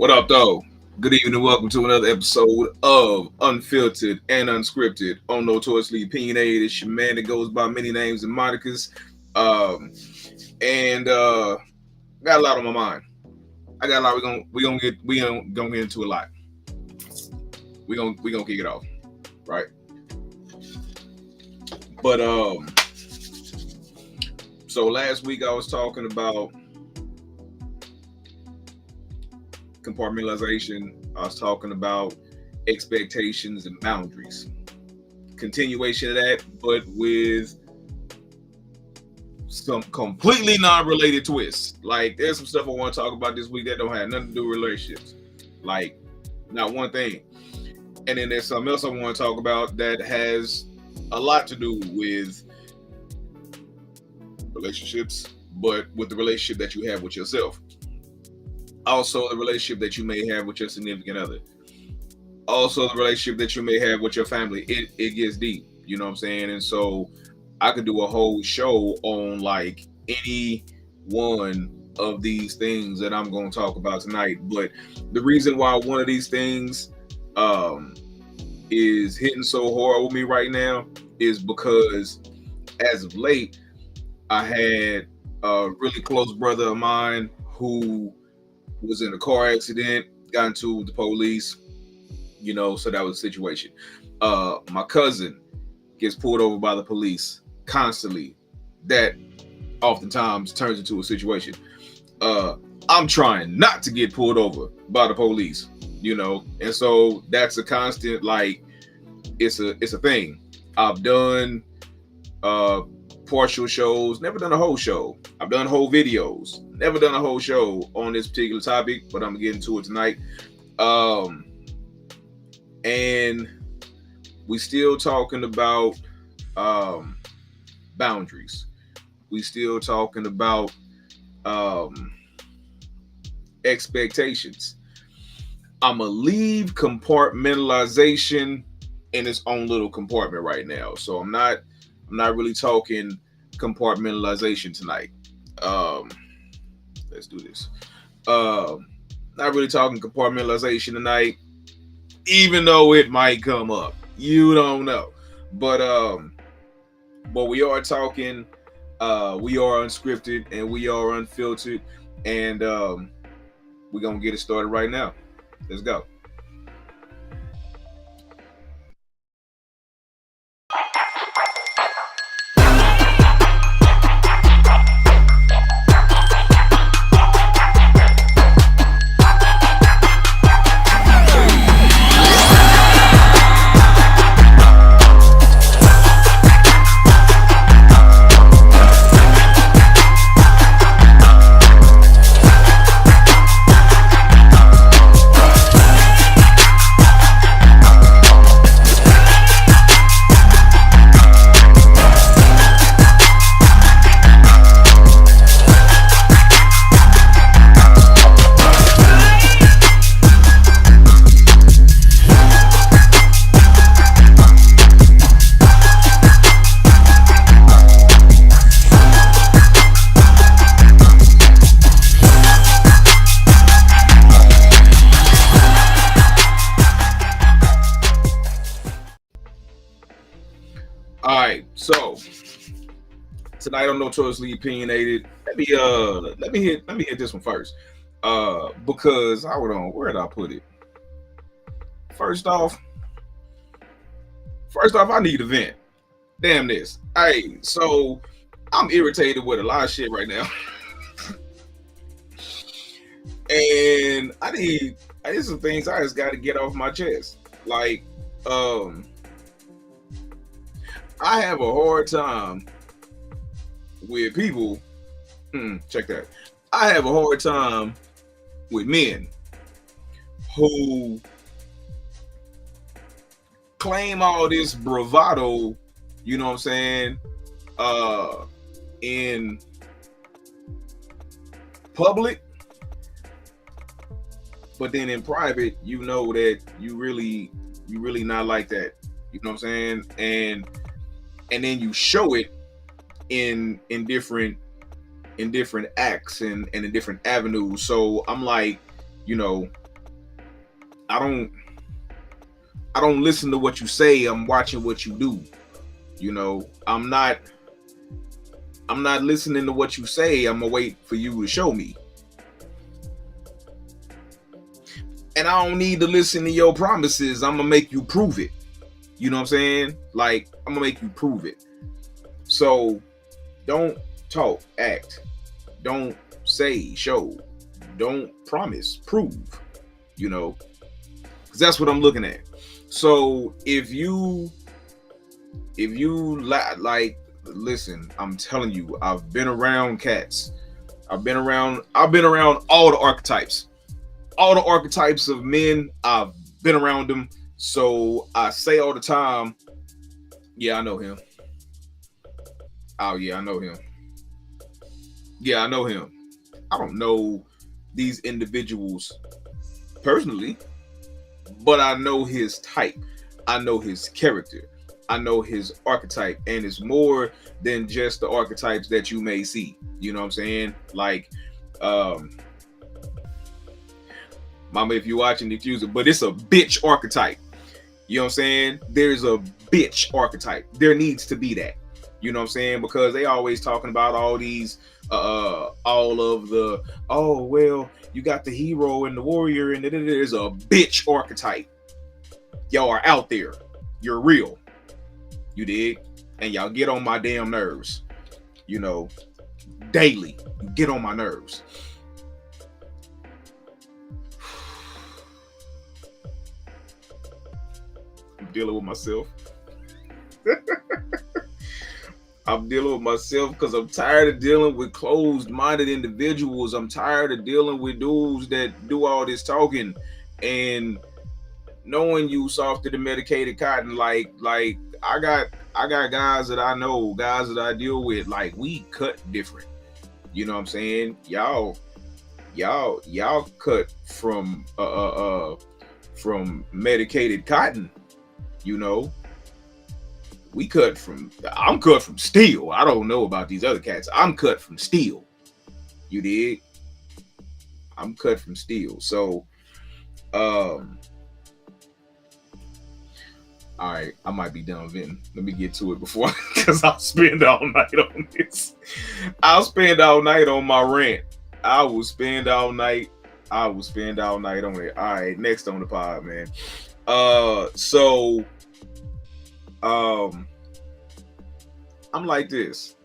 What up, though? Good evening and welcome to another episode of Unfiltered and Unscripted on Notoriously Opinionated. It's your man that goes by many names and monikers. Um, and got a lot on my mind. I got a lot. We're gonna get into a lot. We gonna kick it off, right? But so last week I was talking about compartmentalization. I was talking about expectations and boundaries. Continuation of that, but with some completely non-related twists. Like there's some stuff I want to talk about this week that don't have nothing to do with relationships. Like not one thing. And then there's something else I want to talk about that has a lot to do with relationships, but with the relationship that you have with yourself. Also, the relationship that you may have with your significant other. Also, the relationship that you may have with your family. It gets deep, you know what I'm saying? And so I could do a whole show on like any one of these things that I'm going to talk about tonight. But the reason why one of these things is hitting so hard with me right now is because as of late, I had a really close brother of mine who was in a car accident, got into with the police, so that was a situation. My cousin gets pulled over by the police constantly. That oftentimes turns into a situation. I'm trying not to get pulled over by the police, and so that's a constant, like, it's a thing. I've done partial shows, never done a whole show. I've done whole videos, never done a whole show on this particular topic, but I'm gonna get into it tonight. And we still talking about boundaries. We still talking about expectations. I'ma leave compartmentalization in its own little compartment right now. So I'm not really talking compartmentalization tonight. Let's do this. Not really talking compartmentalization tonight, even though it might come up. You don't know. But we are talking, we are unscripted and we are unfiltered, and we're gonna get it started right now. Let's go. All right, so tonight on Notoriously Opinionated, let me hit this one first. Because hold on, where did I put it? First off, I need a vent. Damn this. Hey, so I'm irritated with a lot of shit right now. And I need some things I just gotta get off my chest. Like, I have a hard time with people. Check that. I have a hard time with men who claim all this bravado, you know what I'm saying, in public, but then in private, you know that you really not like that. You know what I'm saying? And then you show it in different acts and in different avenues. So I'm like, I don't I don't listen to what you say. I'm watching what you do. You know, I'm not listening to what you say. I'm gonna wait for you to show me. And I don't need to listen to your promises. I'm gonna make you prove it. You know what I'm saying? Like, I'm gonna make you prove it. So don't talk, act. Don't say, show. Don't promise, prove. You know, because that's what I'm looking at. So if you like, listen, I'm telling you, I've been around cats. I've been around all the archetypes. All the archetypes of men, I've been around them. So I say all the time, yeah, I know him. Oh yeah, I know him. Yeah, I know him. I don't know these individuals personally, but I know his type. I know his character. I know his archetype, and it's more than just the archetypes that you may see. You know what I'm saying? Like, mama, if you're watching the accuser, but it's a bitch archetype. You know what I'm saying? There's a bitch archetype. There needs to be that. You know what I'm saying? Because they always talking about all these, all of the, oh, well, you got the hero and the warrior, and there's a bitch archetype. Y'all are out there. You're real. You dig? And y'all get on my damn nerves. You know, daily. You get on my nerves. I'm dealing with myself. I'm dealing with myself because I'm tired of dealing with closed-minded individuals. I'm tired of dealing with dudes that do all this talking and knowing you softer than medicated cotton. Like I got guys that I know, guys that I deal with. Like, we cut different. You know what I'm saying? Y'all cut from medicated cotton. You know, I'm cut from steel. I don't know about these other cats. I'm cut from steel. You dig? I'm cut from steel. So, all right, I might be done venting. Let me get to it before, because I'll spend all night on this. I'll spend all night on my rant. I will spend all night on it. All right, next on the pod, man. I'm like this.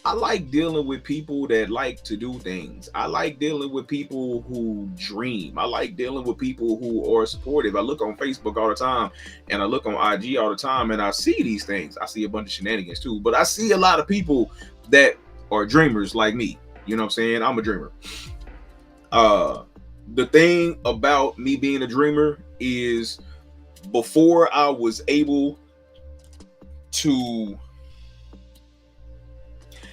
I like dealing with people that like to do things. I like dealing with people who dream. I like dealing with people who are supportive. I look on Facebook all the time, and I look on IG all the time, and I see these things. I see a bunch of shenanigans too, but I see a lot of people that are dreamers like me. You know what I'm saying? I'm a dreamer. The thing about me being a dreamer is, before I was able to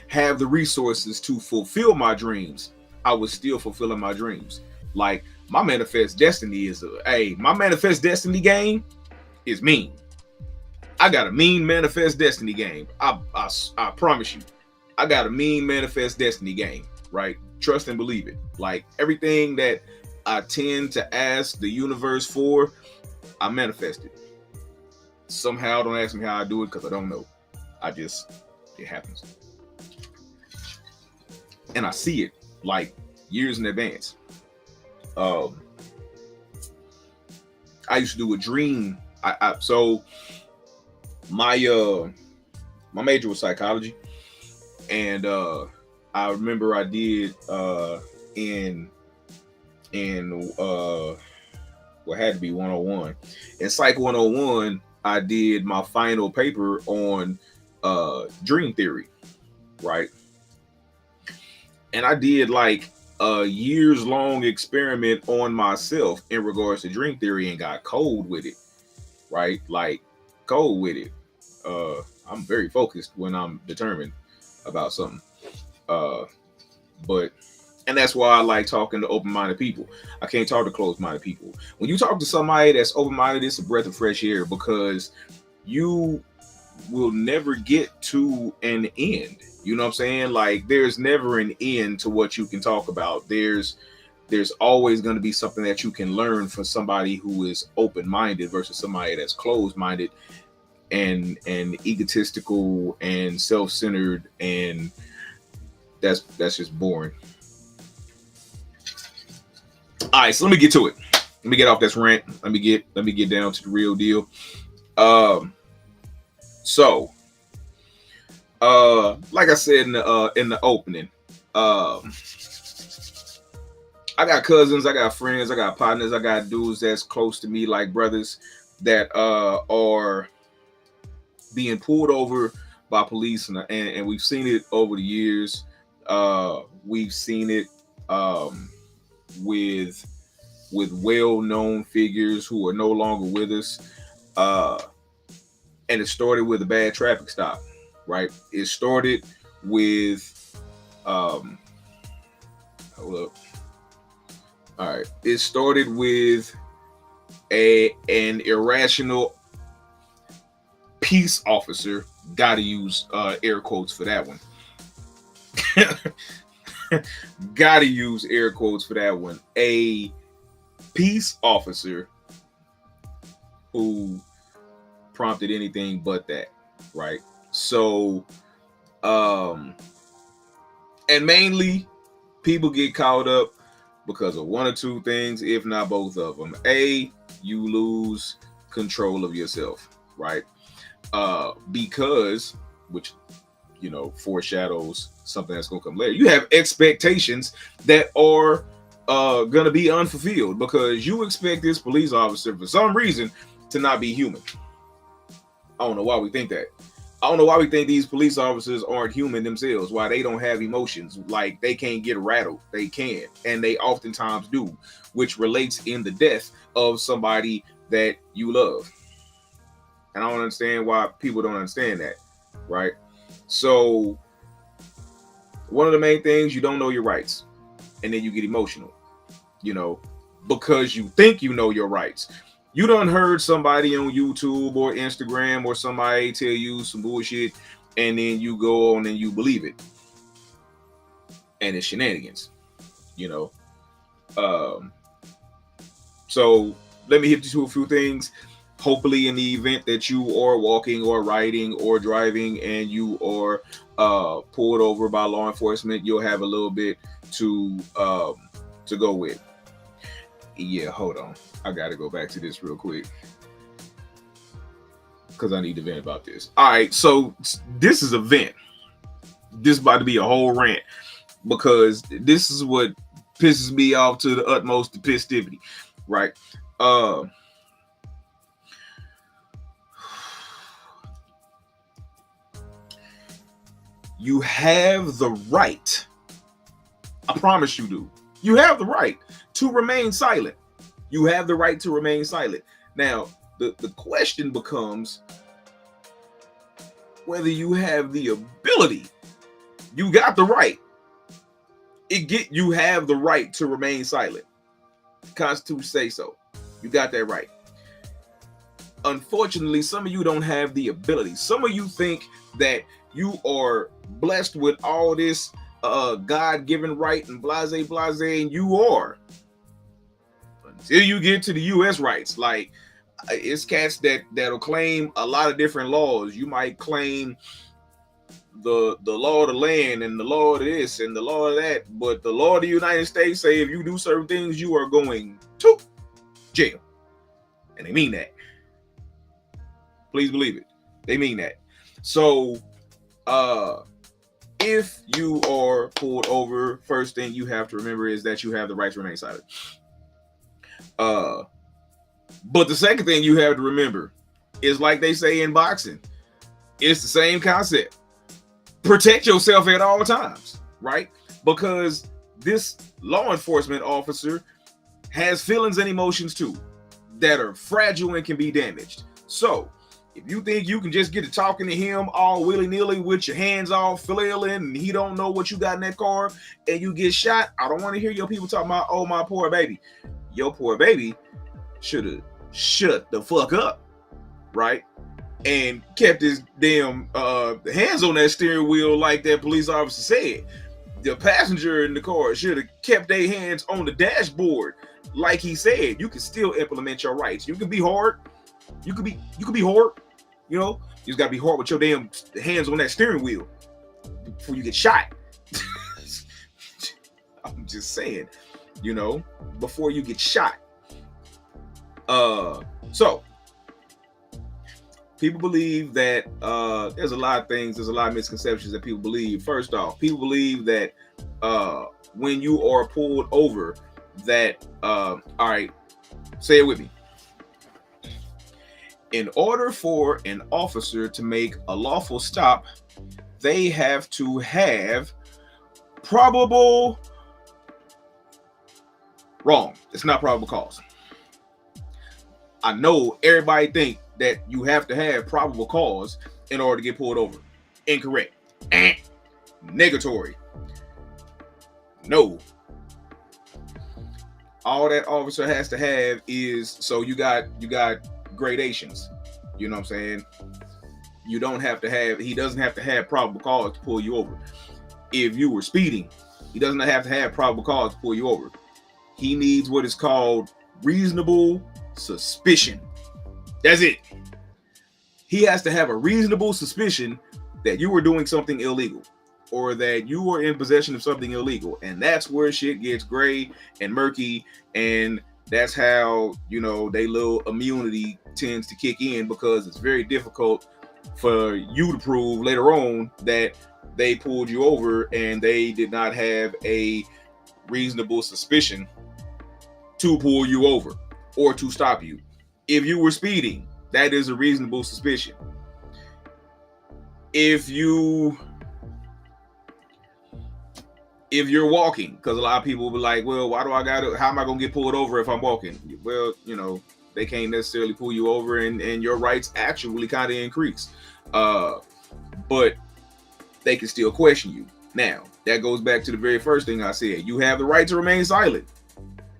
have the resources to fulfill my dreams, I was still fulfilling my dreams. Like, my manifest destiny is my manifest destiny game is mean. I got a mean manifest destiny game. I promise you, I got a mean manifest destiny game, right? Trust and believe it. Like, everything that I tend to ask the universe for, I manifest it. Somehow, don't ask me how I do it, because I don't know. It happens. And I see it like years in advance. I used to do a dream. So my major was psychology, and I remember I did in what had to be 101. In Psych 101, I did my final paper on dream theory, right? And I did like a years-long experiment on myself in regards to dream theory, and got cold with it, right? Like, cold with it. I'm very focused when I'm determined about something. And that's why I like talking to open-minded people. I can't talk to closed-minded people. When you talk to somebody that's open-minded, it's a breath of fresh air, because you will never get to an end. You know what I'm saying? Like, there's never an end to what you can talk about. There's there's always going to be something that you can learn from somebody who is open-minded versus somebody that's closed-minded and egotistical and self-centered, and that's just boring. All right, so let me get to it. Let me get off this rant. Let me get down to the real deal. So like I said in the opening, I got cousins, I got friends, I got partners, I got dudes that's close to me, like brothers, that are being pulled over by police, and we've seen it over the years. We've seen it with well-known figures who are no longer with us, and it started with a bad traffic stop, right? It started with hold up. All right. It started with an irrational peace officer. Gotta use air quotes for that one. Gotta use air quotes for that one. A peace officer who prompted anything but that, right? So, and mainly people get caught up because of one or two things, if not both of them. A, you lose control of yourself, right? Because, which, you know, foreshadows something that's going to come later. You have expectations that are going to be unfulfilled because you expect this police officer, for some reason, to not be human. I don't know why we think that. I don't know why we think these police officers aren't human themselves, why they don't have emotions, like they can't get rattled. They can, and they oftentimes do, which relates in the death of somebody that you love. And I don't understand why people don't understand that, right? So one of the main things, you don't know your rights, and then you get emotional, you know, because you think you know your rights. You done heard somebody on YouTube or Instagram or somebody tell you some bullshit, and then you go on and you believe it. And it's shenanigans, you know. So let me hit you to a few things. Hopefully in the event that you are walking or riding or driving and you are pulled over by law enforcement, you'll have a little bit to go with. Yeah, hold on. I got to go back to this real quick because I need to vent about this. All right, so this is a vent. This is about to be a whole rant because this is what pisses me off to the utmost festivity, right? You have the right. I promise you do. You have the right to remain silent. You have the right to remain silent. Now, the question becomes whether you have the ability. You got the right. You have the right to remain silent. The Constitution says so. You got that right. Unfortunately, some of you don't have the ability. Some of you think that you are blessed with all this God-given right and blase, and you are. Until you get to the U.S. rights, like it's cats that'll claim a lot of different laws. You might claim the law of the land and the law of this and the law of that, but the law of the United States say if you do certain things, you are going to jail, and they mean that. Please believe it, they mean that. So, if you are pulled over, first thing you have to remember is that you have the right to remain silent. But the second thing you have to remember is, like they say in boxing, it's the same concept. Protect yourself at all times, right? Because this law enforcement officer has feelings and emotions too that are fragile and can be damaged. So if you think you can just get to talking to him all willy-nilly with your hands all flailing and he don't know what you got in that car and you get shot, I don't want to hear your people talking about, oh, my poor baby. Your poor baby should have shut the fuck up, right? And kept his damn hands on that steering wheel like that police officer said. The passenger in the car should have kept their hands on the dashboard. Like he said, you can still implement your rights. You can be hard. You could be hard. You know, you just gotta be hard with your damn hands on that steering wheel before you get shot. I'm just saying, you know, before you get shot. So people believe that there's a lot of things, there's a lot of misconceptions that people believe. First off, people believe that when you are pulled over, that all right, say it with me. In order for an officer to make a lawful stop, they have to have probable. Wrong. It's not probable cause. I know everybody think that you have to have probable cause in order to get pulled over. Incorrect. Negatory. No. All that officer has to have is, so you got gradations. You know what I'm saying? You don't have to have, he doesn't have to have probable cause to pull you over. If you were speeding, he doesn't have to have probable cause to pull you over. He needs what is called reasonable suspicion. That's it. He has to have a reasonable suspicion that you were doing something illegal or that you were in possession of something illegal. And that's where shit gets gray and murky. And that's how, you know, they little immunity tends to kick in, because it's very difficult for you to prove later on that they pulled you over and they did not have a reasonable suspicion to pull you over or to stop you. If you were speeding, that is a reasonable suspicion. If you're walking, because a lot of people will be like, well, how am I gonna get pulled over if I'm walking? Well, you know, they can't necessarily pull you over, and your rights actually kind of increase. But they can still question you. Now, that goes back to the very first thing I said. You have the right to remain silent.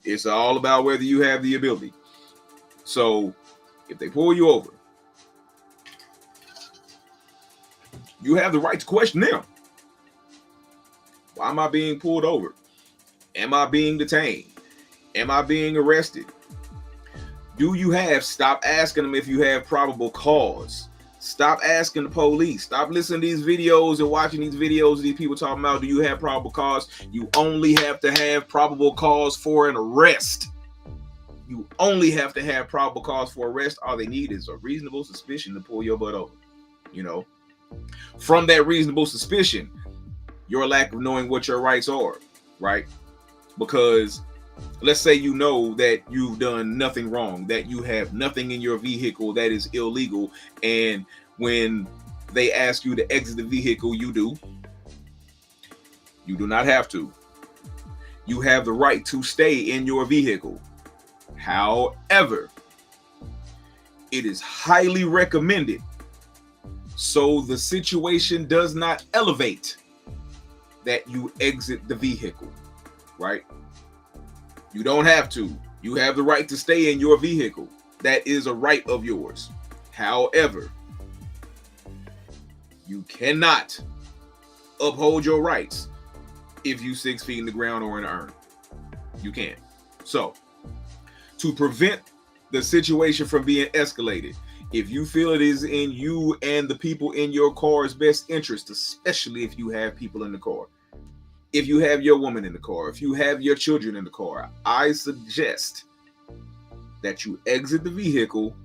It's all about whether you have the ability. So if they pull you over, you have the right to question them. Why am I being pulled over? Am I being detained? Am I being arrested? Stop asking them if you have probable cause. Stop asking the police. Stop listening to these videos and watching these videos of these people talking about, do you have probable cause? You only have to have probable cause for an arrest. You only have to have probable cause for arrest. All they need is a reasonable suspicion to pull your butt over. You know, from that reasonable suspicion, your lack of knowing what your rights are, right? Because let's say you know that you've done nothing wrong, that you have nothing in your vehicle that is illegal, and when they ask you to exit the vehicle, you do. You do not have to. You have the right to stay in your vehicle. However, it is highly recommended, so the situation does not elevate, that you exit the vehicle, right? You don't have to. You have the right to stay in your vehicle. That is a right of yours. However, you cannot uphold your rights if you 6 feet in the ground or in an urn. You can't. So, to prevent the situation from being escalated, if you feel it is in you and the people in your car's best interest, especially if you have people in the car, if you have your woman in the car, if you have your children in the car, I suggest that you exit the vehicle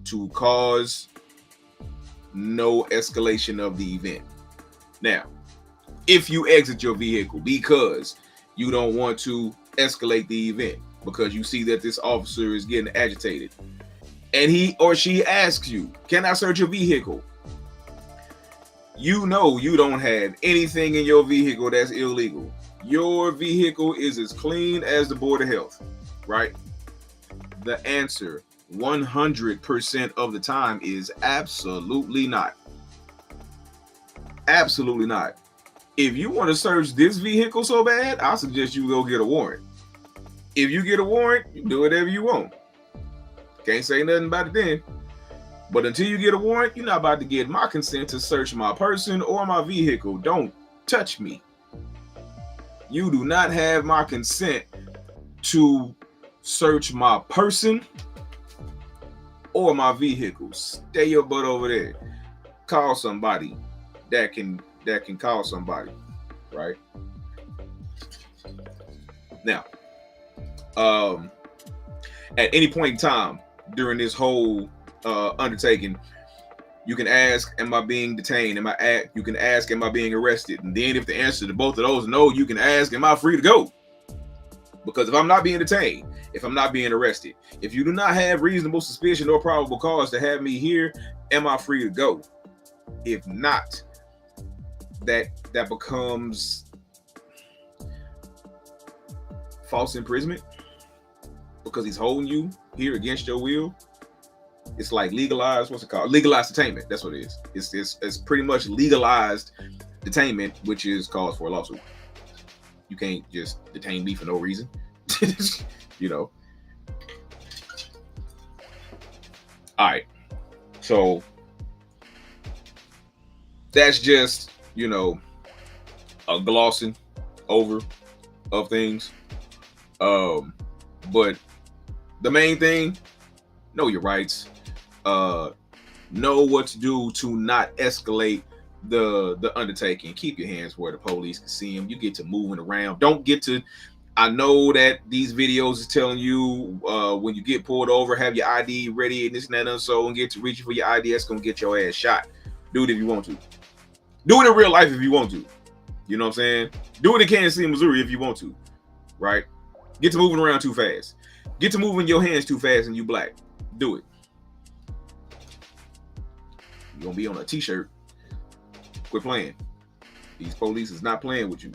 to cause no escalation of the event. Now, if you exit your vehicle because you don't want to escalate the event, because you see that this officer is getting agitated, and he or she asks you, can I search your vehicle? You know you don't have anything in your vehicle that's illegal. Your vehicle is as clean as the Board of Health, right? The answer 100% of the time is absolutely not. Absolutely not. If you want to search this vehicle so bad, I suggest you go get a warrant. If you get a warrant, you do whatever you want. Can't say nothing about it then. But until you get a warrant, you're not about to get my consent to search my person or my vehicle. Don't touch me. You do not have my consent to search my person or my vehicle. Stay your butt over there. Call somebody that can call somebody, right? Now, at any point in time during this whole undertaking, you can ask, am I being detained? You can ask, am I being arrested? And then if the answer to both of those is no, you can ask, am I free to go? Because if I'm not being detained, if I'm not being arrested, if you do not have reasonable suspicion or probable cause to have me here, am I free to go? If not, that becomes false imprisonment because he's holding you here against your will. It's like legalized, what's it called? Legalized detainment. That's what it is. It's pretty much legalized detainment, which is cause for a lawsuit. You can't just detain me for no reason. You know. All right. So that's just, you know, a glossing over of things. But the main thing, know your rights. Know what to do to not escalate the undertaking. Keep your hands where the police can see them. You get to moving around. Don't get to. I know that these videos is telling you when you get pulled over, have your ID ready and this and that and so, and get to reaching for your ID. That's gonna get your ass shot. Do it if you want to. Do it in real life if you want to. You know what I'm saying? Do it in Kansas City, Missouri if you want to. Right? Get to moving around too fast. Get to moving your hands too fast and you black. Do it. You're gonna be on a t-shirt. Quit playing. These police is not playing with you.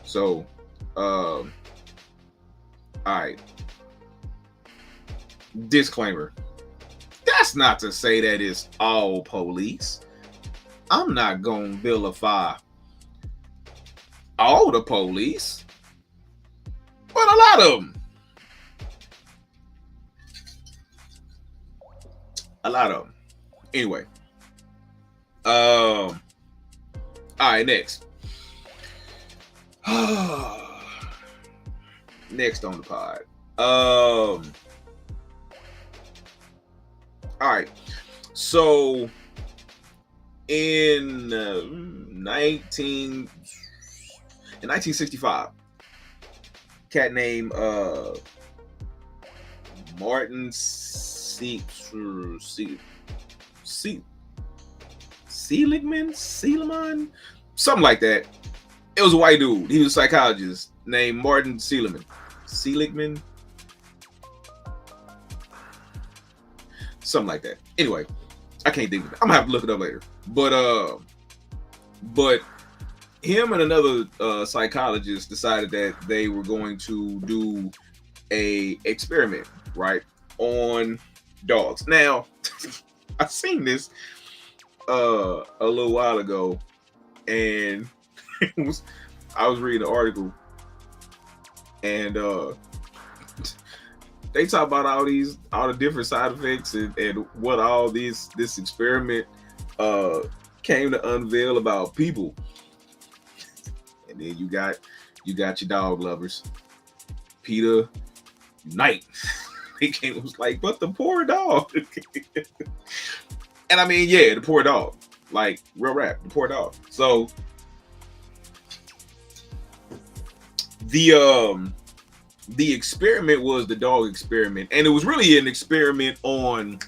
So, all right. Disclaimer. That's not to say that it's all police. I'm not gonna vilify all the police, but a lot of them. A lot of them. Anyway. All right, next. Next on the pod. All right. So in 1965, cat named Martin Seligman, something like that. It was a white dude. He was a psychologist named Martin Seligman, something like that. Anyway, I can't think of it. I'm gonna have to look it up later. But him and another psychologist decided that they were going to do a experiment, right, on dogs. Now, I seen this a little while ago, and I was reading an article, and they talk about all the different side effects and what all this experiment came to unveil about people. And then you got your dog lovers, Peter Knight. He was like, but the poor dog. And I mean, yeah, the poor dog. Like, real rap, the poor dog. So the experiment was the dog experiment, and it was really an experiment on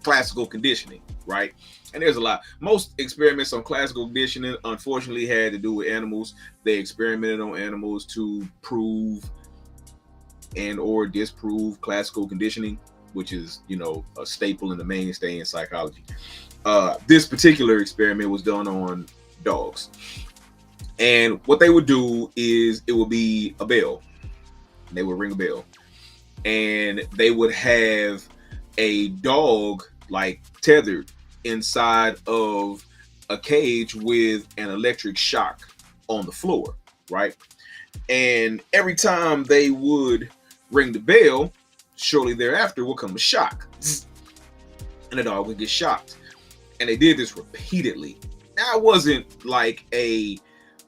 classical conditioning, right? And there's a lot. Most experiments on classical conditioning, unfortunately, had to do with animals. They experimented on animals to prove and or disprove classical conditioning, which is, you know, a staple and the mainstay in psychology. This particular experiment was done on dogs. And what they would do is it would be a bell. They would ring a bell. And they would have a dog like tethered inside of a cage with an electric shock on the floor, right? And every time they would ring the bell, shortly thereafter would come a shock. And the dog would get shocked. And they did this repeatedly. Now, it wasn't like a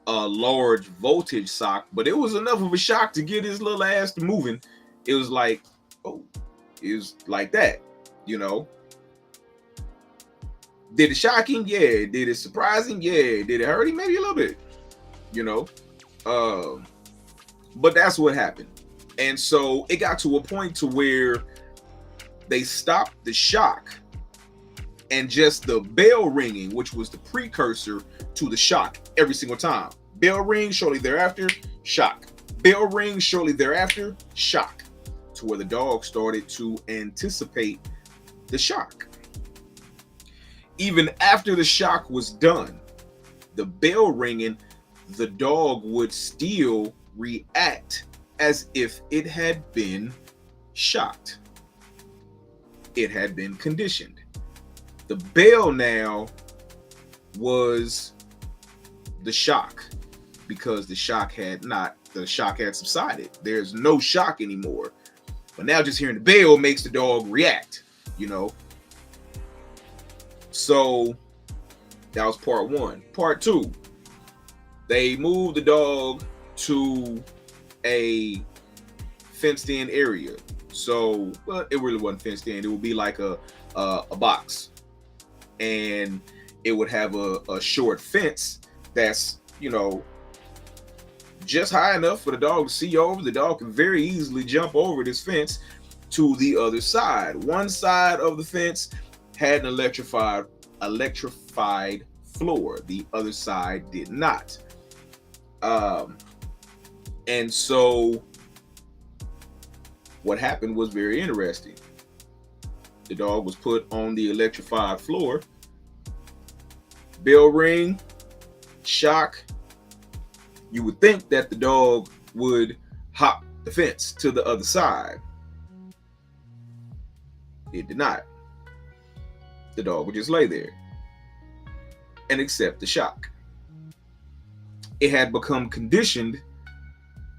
a large voltage shock, but it was enough of a shock to get his little ass to moving. It was like, oh, it was like that, you know. Did it shock him? Yeah. Did it surprise him? Yeah. Did it hurt him? Maybe a little bit, you know. But that's what happened. And so it got to a point to where they stopped the shock, and just the bell ringing, which was the precursor to the shock, every single time. Bell ring, shortly thereafter, shock. Bell ring, shortly thereafter, shock. To where the dog started to anticipate the shock. Even after the shock was done, the bell ringing, the dog would still react as if it had been shocked. It had been conditioned. The bell now was the shock, because the shock had subsided. There's no shock anymore. But now just hearing the bell makes the dog react, you know. So that was part one. Part two, they moved the dog to a fenced in area. So, well, it really wasn't fenced in. It would be like a box. And it would have a short fence that's, you know, just high enough for the dog to see over. The dog can very easily jump over this fence to the other side. One side of the fence had an electrified floor. The other side did not. And so what happened was very interesting. The dog was put on the electrified floor. Bell ring, shock. You would think that the dog would hop the fence to the other side. It did not. The dog would just lay there and accept the shock. It had become conditioned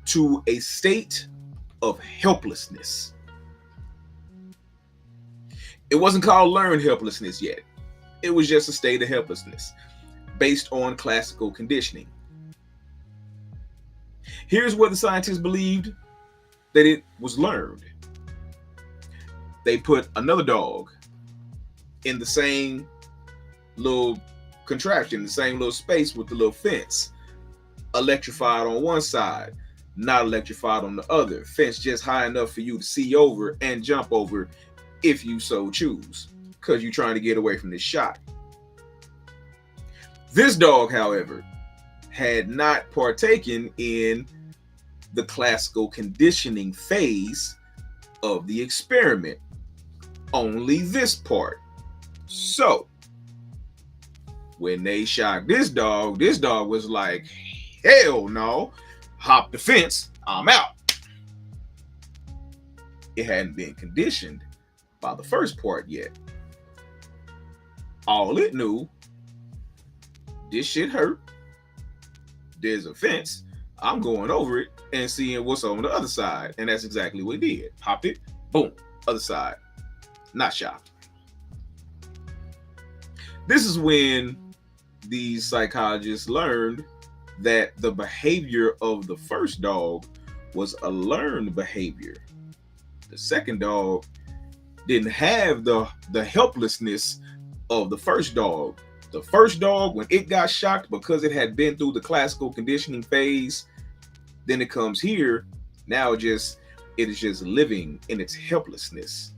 to a state of helplessness. It wasn't called learned helplessness yet. It was just a state of helplessness based on classical conditioning. Here's where the scientists believed that it was learned. They put another dog in the same little contraption, the same little space with the little fence, electrified on one side, not electrified on the other. Fence just high enough for you to see over and jump over if you so choose, because you're trying to get away from this shock. This dog, however, had not partaken in the classical conditioning phase of the experiment. Only this part. So, when they shocked this dog was like, hell no, hop the fence, I'm out. It hadn't been conditioned by the first part yet. All it knew, this shit hurt. There's a fence. I'm going over it and seeing what's on the other side. And that's exactly what it did. Hopped it, boom, other side. Not shocked. This is when these psychologists learned that the behavior of the first dog was a learned behavior. The second dog didn't have the helplessness of the first dog. The first dog, when it got shocked because it had been through the classical conditioning phase, then it comes here. Now it is just living in its helplessness.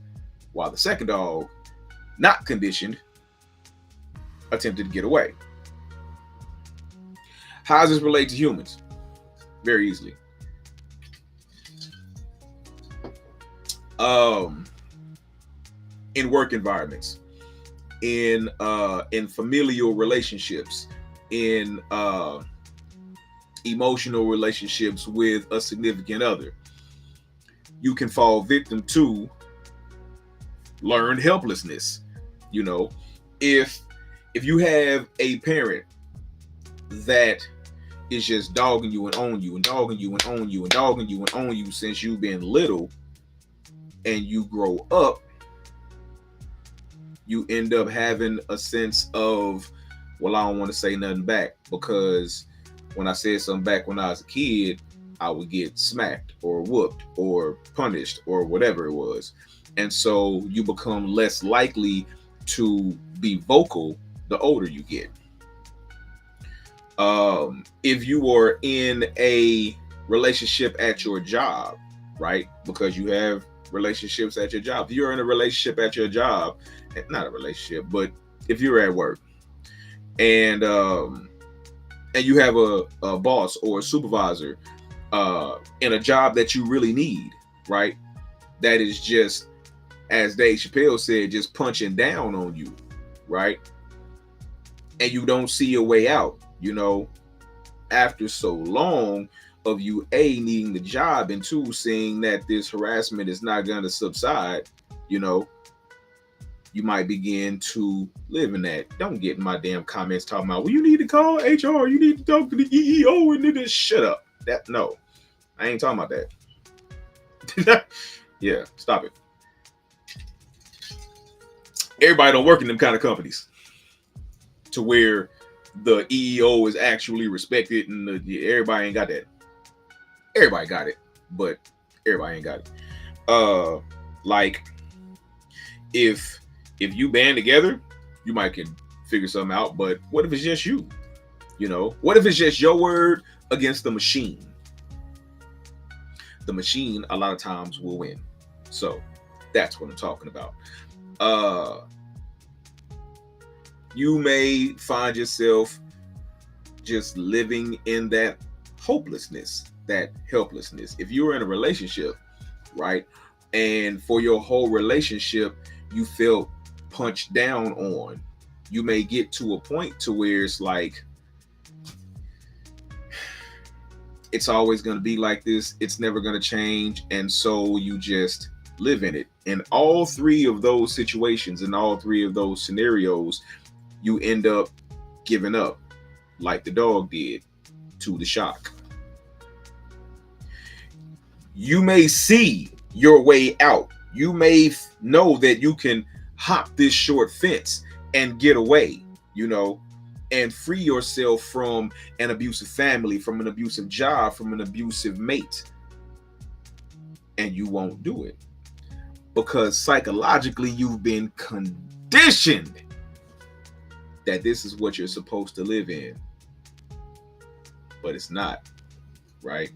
While the second dog, not conditioned, attempted to get away. How does this relate to humans? Very easily. In work environments, in familial relationships, in emotional relationships with a significant other, you can fall victim to learned helplessness. You know, if you have a parent that is just dogging you and on you and dogging you and on you and dogging you and on you since you've been little, and you grow up, you end up having a sense of, well, I don't want to say nothing back because when I said something back when I was a kid, I would get smacked or whooped or punished or whatever it was. And so you become less likely to be vocal the older you get. If you are in a relationship at your job, right? Because you have relationships at your job. If you're in a relationship at your job, not a relationship, but if you're at work and you have a boss or a supervisor in a job that you really need, right? That is just, as Dave Chappelle said, just punching down on you, right? And you don't see a way out, after so long of you needing the job, and two, seeing that this harassment is not going to subside, you might begin to live in that. Don't get in my damn comments talking about, well, you need to call HR, you need to talk to the EEO, and then just shut up. No, I ain't talking about that. Yeah, stop it. Everybody don't work in them kind of companies to where the EEO is actually respected, and everybody ain't got that. Everybody got it, but everybody ain't got it. Like if you band together, you might can figure something out. But what if it's just you? What if it's just your word against the machine? The machine a lot of times will win. So that's what I'm talking about. You may find yourself just living in that hopelessness, that helplessness. If you're in a relationship, right, and for your whole relationship, you felt punched down on, you may get to a point to where it's like, it's always going to be like this. It's never going to change. And so you just live in it. In all three of those situations, in all three of those scenarios, you end up giving up like the dog did to the shock. You may see your way out. You may know that you can hop this short fence and get away, and free yourself from an abusive family, from an abusive job, from an abusive mate. And you won't do it because psychologically you've been conditioned that this is what you're supposed to live in. But it's not, right?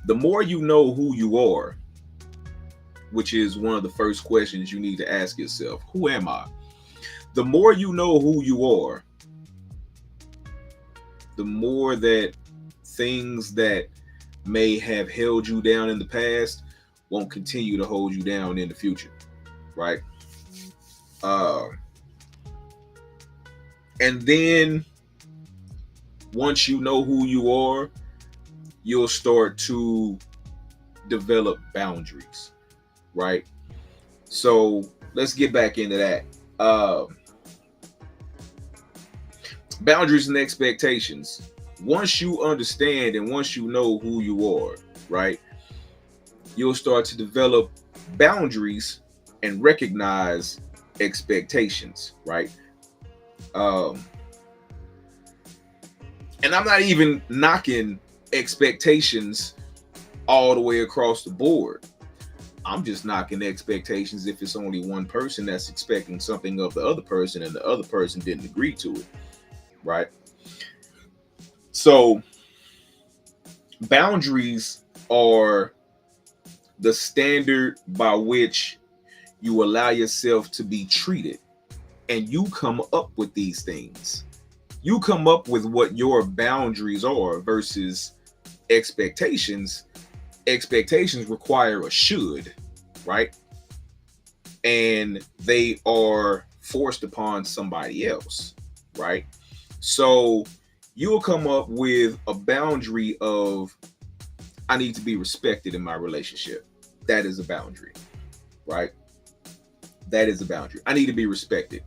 The more you know who you are, which is one of the first questions you need to ask yourself, who am I? The more you know who you are, the more that things that may have held you down in the past won't continue to hold you down in the future, right? And then once you know who you are, you'll start to develop boundaries, right? So let's get back into that. Boundaries and expectations. Once you understand and once you know who you are, right, you'll start to develop boundaries and recognize expectations, right? And I'm not even knocking expectations all the way across the board. I'm just knocking expectations if it's only one person that's expecting something of the other person and the other person didn't agree to it, right? So boundaries are the standard by which you allow yourself to be treated, and you come up with these things. You come up with what your boundaries are versus expectations. Expectations require a should, right? And they are forced upon somebody else, right? So you'll come up with a boundary of, I need to be respected in my relationship. That is a boundary, right? That is a boundary. I need to be respected.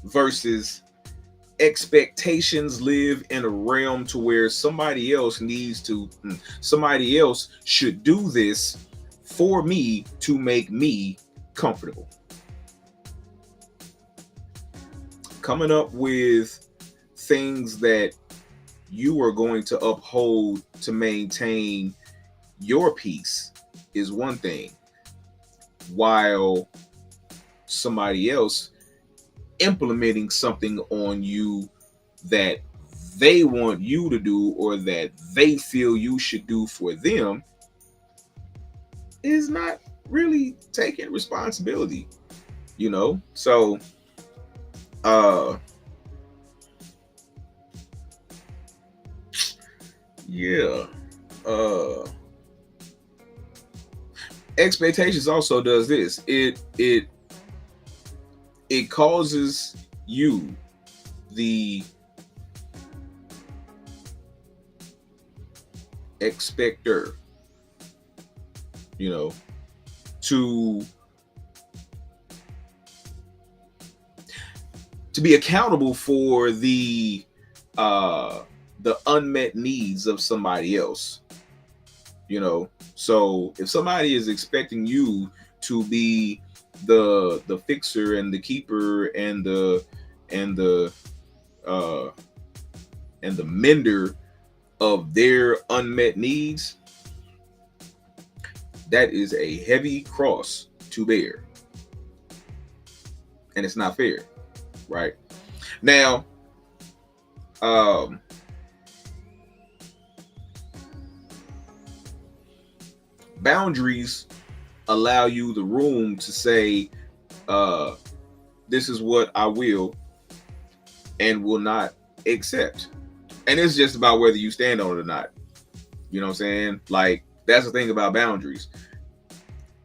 Versus expectations live in a realm to where somebody else should do this for me to make me comfortable. coming up with things that you are going to uphold to maintain your peace is one thing, while somebody else implementing something on you that they want you to do or that they feel you should do for them is not really taking responsibility, you know? So, yeah. Expectations also does this. It causes you, the expector, you know, to be accountable for the unmet needs of somebody else, you know. So if somebody is expecting you to be the fixer and the keeper and the uh and the mender of their unmet needs, that is a heavy cross to bear, and it's not fair, right? Now, boundaries allow you the room to say, this is what I will and will not accept. And it's just about whether you stand on it or not. You know what I'm saying? Like, that's the thing about boundaries.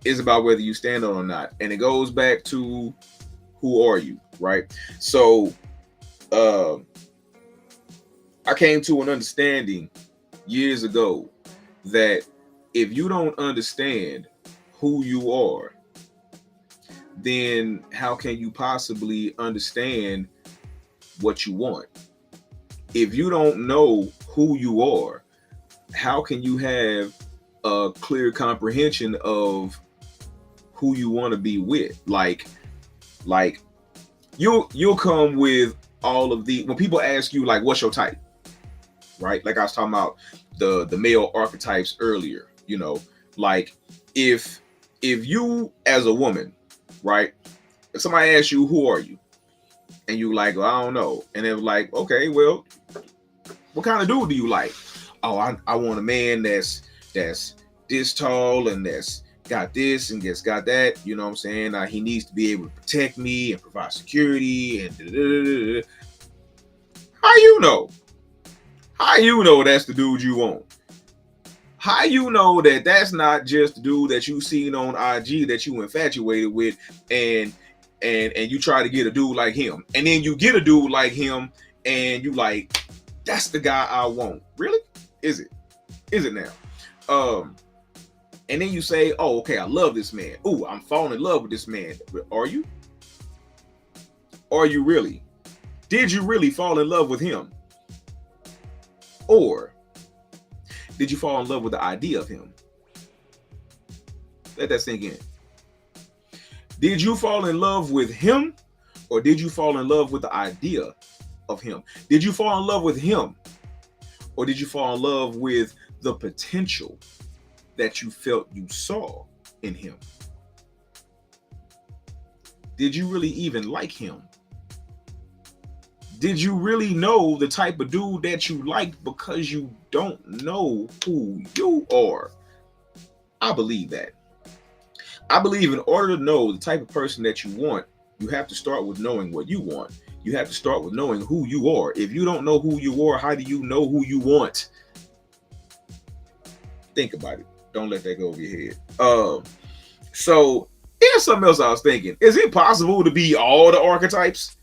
It's about whether you stand on it or not. And it goes back to, who are you, right? So, I came to an understanding years ago that if you don't understand who you are, then how can you possibly understand what you want? If you don't know who you are, how can you have a clear comprehension of who you want to be with? Like you'll come with all of the, when people ask you like, what's your type, right? Like I was talking about the male archetypes earlier, you know, like if you as a woman, right, if somebody asks you, who are you? And you like, well, I don't know. And they're like, okay, well, what kind of dude do you like? Oh, I want a man that's this tall and that's got this and that's got that. You know what I'm saying? He needs to be able to protect me and provide security and da-da-da-da-da. How you know? How you know that's the dude you want? How you know that that's not just the dude that you seen on IG that you infatuated with and you try to get a dude like him, and then you get a dude like him and you like, that's the guy I want? Really? Is it? Is it now? And then you say, oh, okay, I love this man. Ooh, I'm falling in love with this man. Are you? Are you really? Did you really fall in love with him? Or did you fall in love with the idea of him? Let that sink in. Did you fall in love with him, or did you fall in love with the idea of him? Did you fall in love with him, or did you fall in love with the potential that you felt you saw in him? Did you really even like him? Did you really know the type of dude that you liked because you don't know who you are? I believe that. I believe in order to know the type of person that you want, you have to start with knowing what you want. You have to start with knowing who you are. If you don't know who you are, how do you know who you want? Think about it. Don't let that go over your head. So here's something else I was thinking. Is it possible to be all the archetypes?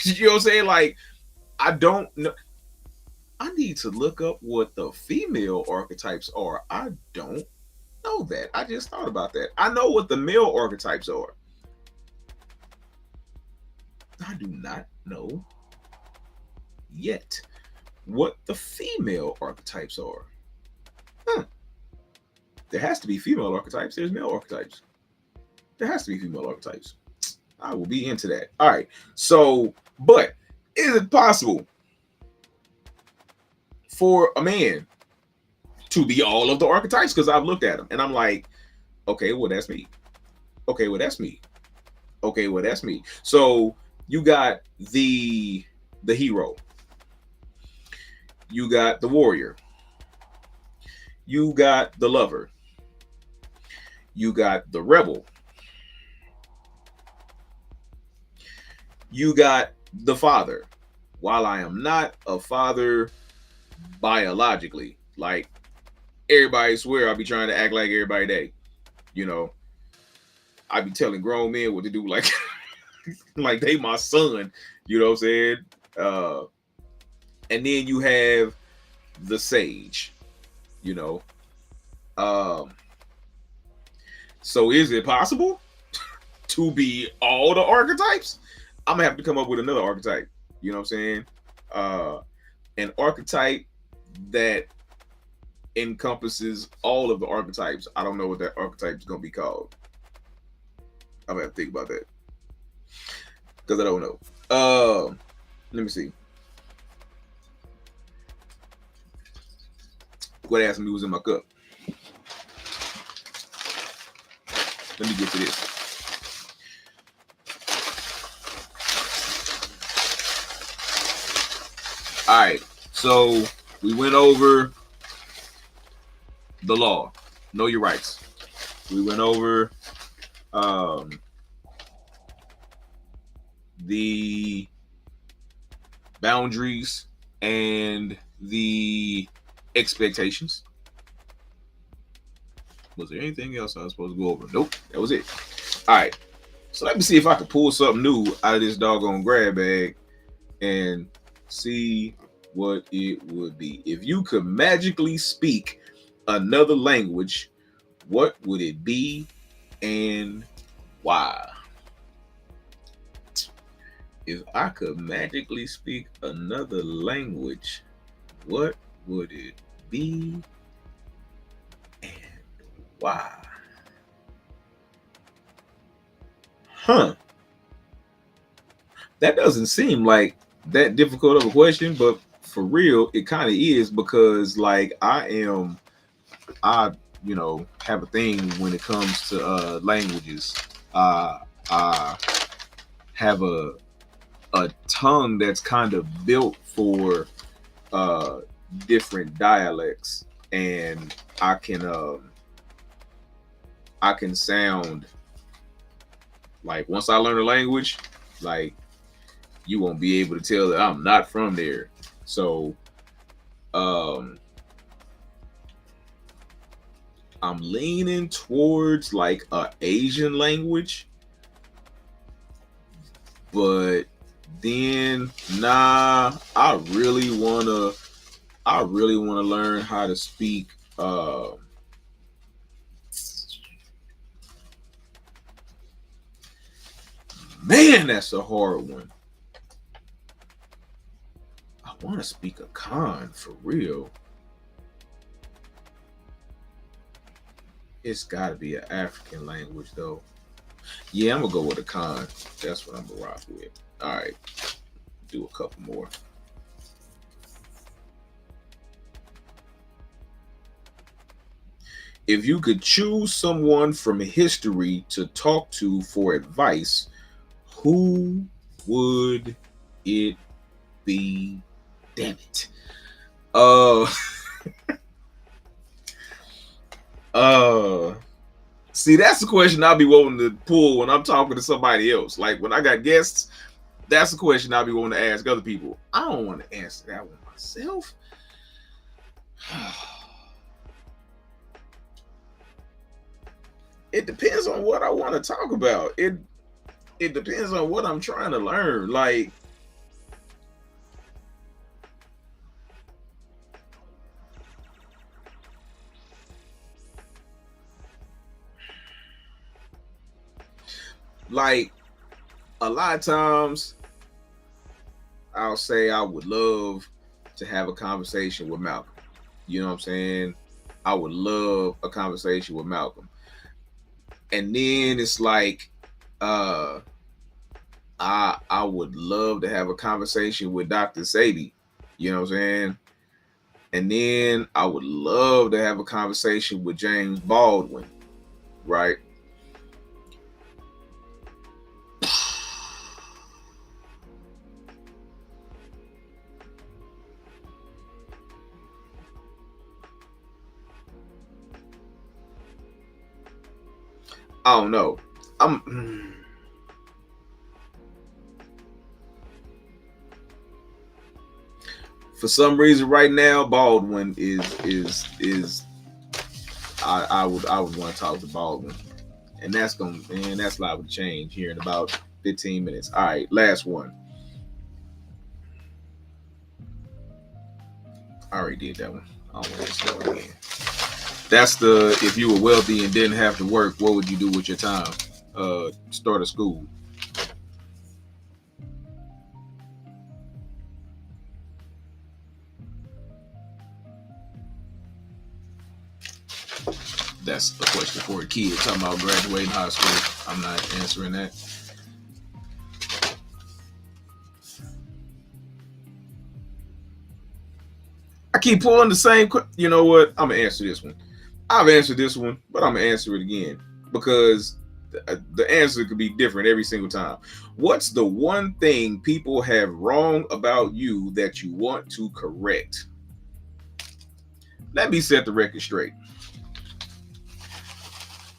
You know what I'm saying? Like, I don't know. I need to look up what the female archetypes are. I don't know that. I just thought about that. I know what the male archetypes are. I do not know yet what the female archetypes are. There has to be female archetypes. There's male archetypes. There has to be female archetypes. I will be into that. All right. So, but is it possible for a man to be all of the archetypes? Because I've looked at them and I'm like, okay, well, that's me. Okay, well, that's me. Okay, well, that's me. So you got the hero, you got the warrior, you got the lover, you got the rebel, you got the father. While I am not a father biologically, like everybody swear I be trying to act like everybody day, you know, I be telling grown men what to do, like like they my son, you know what I'm saying? And then you have the sage, you know. Um, so is it possible to be all the archetypes? I'm gonna have to come up with another archetype. You know what I'm saying? An archetype that encompasses all of the archetypes. I don't know what that archetype is gonna be called. I'm gonna have to think about that because I don't know. Let me see. What asked me was in my cup. Let me get to this. All right, so we went over the law, know your rights. We went over the boundaries and the expectations. Was there anything else I was supposed to go over? Nope, that was it. All right, so let me see if I can pull something new out of this doggone grab bag and see what it would be. If you could magically speak another language, what would it be and why? If I could magically speak another language, what would it be and why? Huh. That doesn't seem like that difficult of a question, but for real, it kind of is because like I you know, have a thing when it comes to languages. I have a tongue that's kind of built for different dialects, and I can sound like once I learn a language, like you won't be able to tell that I'm not from there. So I'm leaning towards like a Asian language, but then I really wanna learn how to speak man, that's a hard one. I want to speak a Khan for real. It's got to be an African language though. Yeah, I'm gonna go with a Khan. That's what I'm gonna rock with. All right, do a couple more. If you could choose someone from history to talk to for advice, who would it be? Damn it. See, that's the question I'll be wanting to pull when I'm talking to somebody else. Like when I got guests, that's the question I'll be wanting to ask other people. I don't want to answer that one myself. It depends on what I want to talk about. It depends on what I'm trying to learn. Like a lot of times I'll say I would love to have a conversation with Malcolm. You know what I'm saying? I would love a conversation with Malcolm. And then it's like I would love to have a conversation with Dr. Sadie. You know what I'm saying? And then I would love to have a conversation with James Baldwin, right? I don't know. I'm for some reason right now Baldwin is I would want to talk to Baldwin, and that's liable to change here in about 15 minutes. All right, last one. I already did that one. I don't want to start again. That's the if you were wealthy and didn't have to work, what would you do with your time? Start a school. That's a question for a kid talking about graduating high school. I'm not answering that. I keep pulling the same. You know what? I'm gonna answer this one. I've answered this one, but I'm gonna answer it again because the answer could be different every single time. What's the one thing people have wrong about you that you want to correct? Let me set the record straight.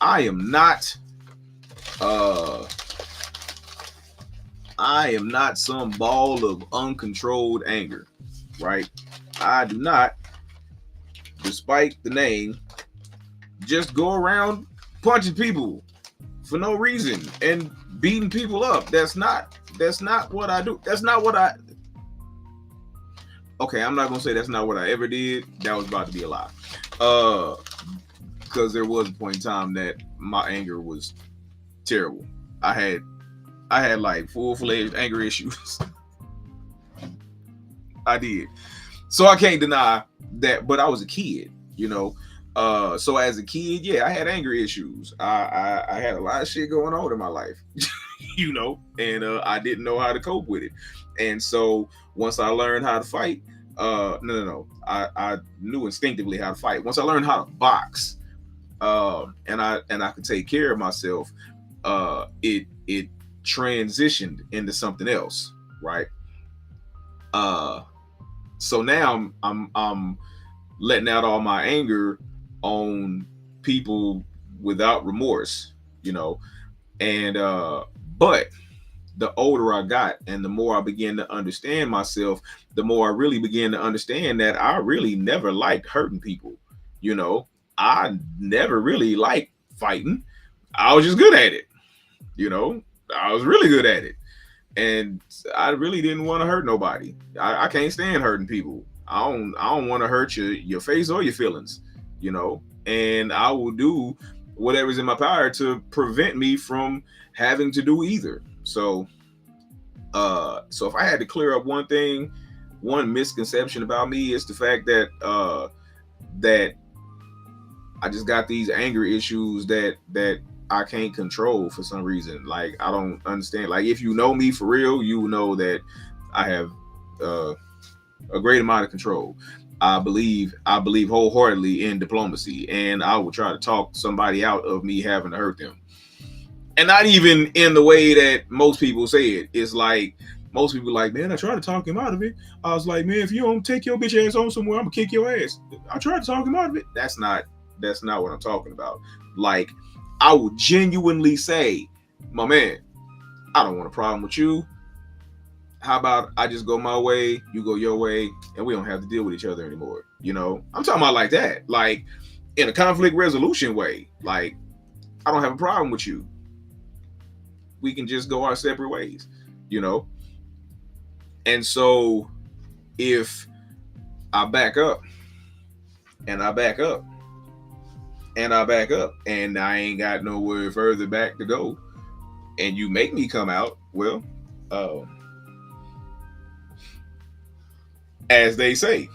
I am not uh I am not some ball of uncontrolled anger, right? I do not, despite the name, just go around punching people for no reason and beating people up. That's not what I do. That's not what I Okay, I'm not gonna say that's not what I ever did. That was about to be a lie. Because there was a point in time that my anger was terrible. I had like full-fledged anger issues. I did. So I can't deny that, but I was a kid, you know. So as a kid, yeah, I had anger issues. I had a lot of shit going on in my life, you know, and I didn't know how to cope with it. And so once I learned how to fight, no. I knew instinctively how to fight. Once I learned how to box, and I could take care of myself, it transitioned into something else, right? So now I'm letting out all my anger on people without remorse, you know. And but the older I got and the more I began to understand myself, the more I really began to understand that I really never liked hurting people. You know, I never really liked fighting. I was just good at it. You know, I was really good at it. And I really didn't want to hurt nobody. I can't stand hurting people. I don't want to hurt your face or your feelings, you know. And I will do whatever's in my power to prevent me from having to do either. So if I had to clear up one thing, one misconception about me is the fact that I just got these anger issues that I can't control for some reason. Like I don't understand. Like if you know me for real, you know that I have uh, a great amount of control. I believe wholeheartedly in diplomacy, and I will try to talk somebody out of me having to hurt them. And not even in the way that most people say it. It's like most people like, man, I tried to talk him out of it. I was like, man, if you don't take your bitch ass home somewhere, I'm gonna kick your ass. I tried to talk him out of it. That's not what I'm talking about. Like, I would genuinely say, my man, I don't want a problem with you. How about I just go my way, you go your way, and we don't have to deal with each other anymore? You know, I'm talking about like that, like in a conflict resolution way. Like, I don't have a problem with you. We can just go our separate ways, you know? And so if I back up and I back up and I back up and I ain't got nowhere further back to go and you make me come out, well, as they say,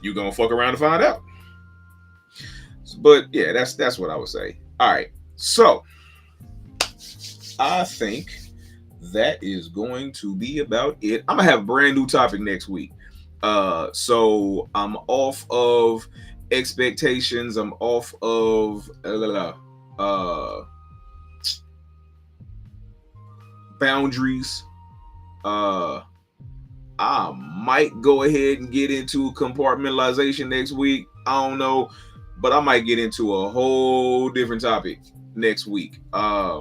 you gonna fuck around and find out. But yeah, that's what I would say. All right. So I think that is going to be about it. I'm gonna have a brand new topic next week. So I'm off of expectations. I'm off of boundaries. I might go ahead and get into compartmentalization next week. I don't know, but I might get into a whole different topic next week. I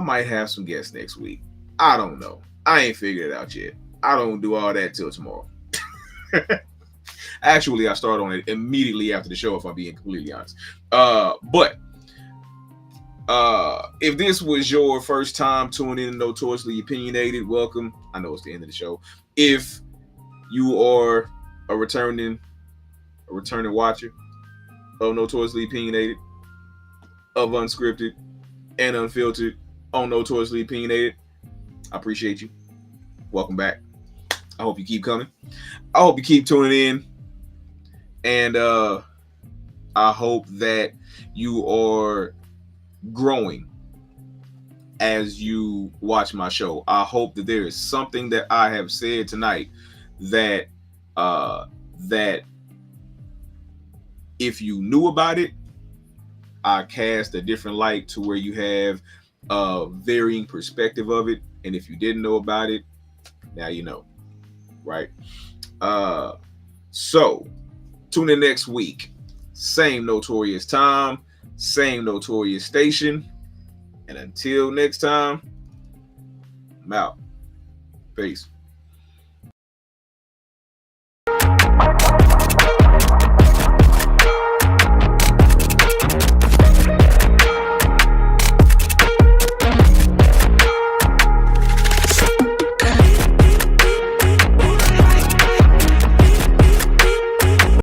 might have some guests next week. I don't know. I ain't figured it out yet. I don't do all that till tomorrow. Actually, I start on it immediately after the show, if I'm being completely honest. But if this was your first time tuning in to Notoriously Opinionated, welcome. I know it's the end of the show. If you are a returning watcher of Notoriously Opinionated, of Unscripted and Unfiltered on Notoriously Opinionated, I appreciate you. Welcome back. I hope you keep coming. I hope you keep tuning in. And I hope that you are growing as you watch my show. I hope that there is something that I have said tonight that that if you knew about it, I cast a different light to where you have a varying perspective of it. And if you didn't know about it, now you know, right? So tune in next week. Same notorious time, same notorious station. And until next time, I'm out. Peace.